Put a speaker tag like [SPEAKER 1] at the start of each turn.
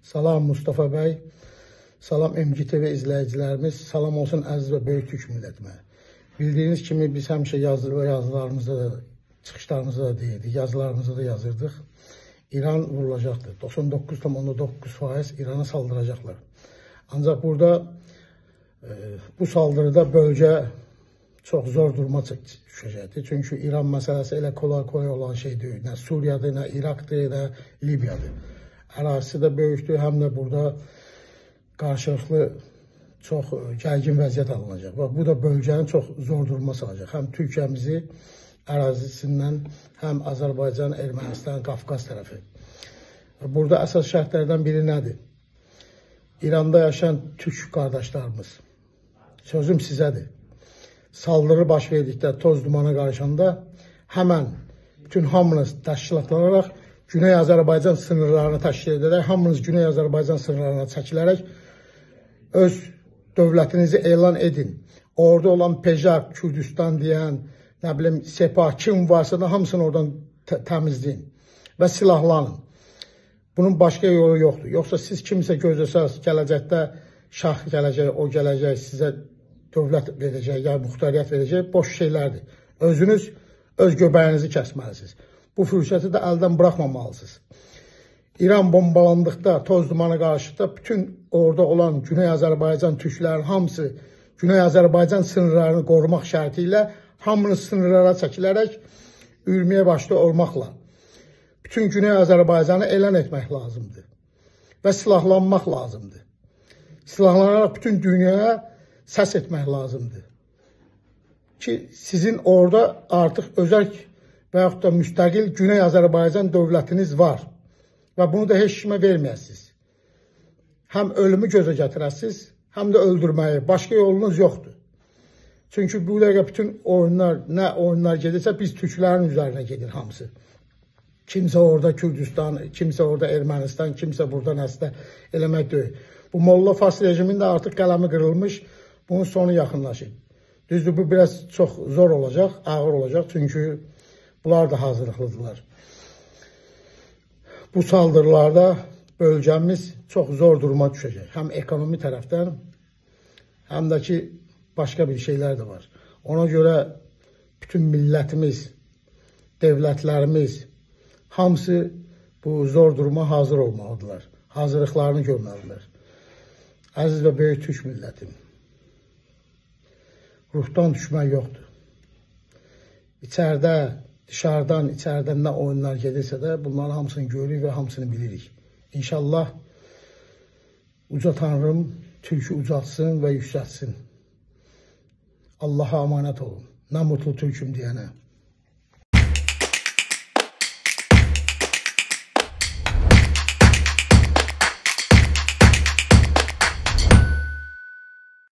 [SPEAKER 1] Salam Mustafa bəy, salam MGTV izləyicilərimiz, salam olsun əziz və böyük türk millətimə. Bildiyiniz kimi biz həmişə yazılarımızda da, çıxışlarımızda da deyirdik, yazılarımızda da yazırdıq. İran vurulacaqdır. 99,9% İran'a saldıracaqlar. Ancaq burada bu saldırıda bölgə çox zor duruma düşəcəkdir. Çünki İran məsələsi elə kolay olan şey deyil. Nə Suriyadır, nə İraqdır, nə Libiyadır. Ərazisi də böyükdür, həm də burada qarşılıqlı çox gərgin vəziyyət alınacaq. Bu da bölgəni çox zor duruma salacaq. Həm Türkiyəmizi ərazisindən, həm Azərbaycan, Ermənistan, Qafqaz tərəfi. Burada əsas şərtlərdən biri nədir? İranda yaşayan türk qardaşlarımız, sözüm sizədir. Saldırı baş verdikdə, toz dumana qarışanda həmən bütün hamınız təşkilatlanaraq Güney Azərbaycan sınırlarını təşkil edərək, hamınız Güney Azərbaycan sınırlarına çəkilərək öz dövlətinizi elan edin. Orada olan Pejak, Kürdistan deyən, nə bilim, Sepah, kim varsa da hamısını oradan təmizləyin və silahlanın. Bunun başqa yolu yoxdur. Yoxsa siz kimsə gözləsəz, gələcəkdə şah gələcək, o gələcək, sizə dövlət verəcək, ya muxtariyyət verəcək, boş şeylərdir. Özünüz öz göbəyinizi kəsməlisiniz. Bu fürsəti də əldən buraxmamalısınız. İran bombalandıqda, toz dumana qarşıda bütün orada olan Güney Azərbaycan türklərin hamısı Güney Azərbaycan sınırlarını qorumaq şərti ilə hamınız sınırlara çəkilərək ürməyə başda olmaqla bütün Güney Azərbaycanı elan etmək lazımdır və silahlanmaq lazımdır. Silahlanaraq bütün dünyaya səs etmək lazımdır ki, sizin orada artıq özəl və yaxud da müstəqil Güney Azərbaycan dövlətiniz var və bunu da heç kimə verməyəsiniz. Həm ölümü gözə gətirəsiniz, həm də öldürməyi. Başqa yolunuz yoxdur. Çünki bu dəqiqə bütün oyunlar, nə oyunlar gedirsə, biz türklərin üzərinə gedir hamısı. Kimsə orada Kürdistan, kimsə orada Ermənistan, kimsə burada nəsə eləmək deyil. Bu Molla Fars rejimində artıq qələmi qırılmış, bunun sonu yaxınlaşır. Düzdür, bu biraz çox zor olacaq, ağır olacaq, çünki bunlar da hazırlıqlıdırlar. Bu saldırılarda bölgəmiz çox zor duruma düşəcək. Həm ekonomi tərəfdən, həm də ki, başqa bir şeylər də var. Ona görə bütün millətimiz, devlətlərimiz, hamısı bu zor duruma hazır olmalıdırlar. Hazırlıqlarını görməlidirlər. Əziz və böyük türk millətim, ruhdan düşmək yoxdur. İçərdə, dışarıdan, içərdən nə oyunlar gedirsə də bunların hamısını görürük və hamısını bilirik. İnşallah uca Tanrım türkü ucatsın və yüksəltsin. Allah'a emanet olun. Nə mutlu türküm deyənə.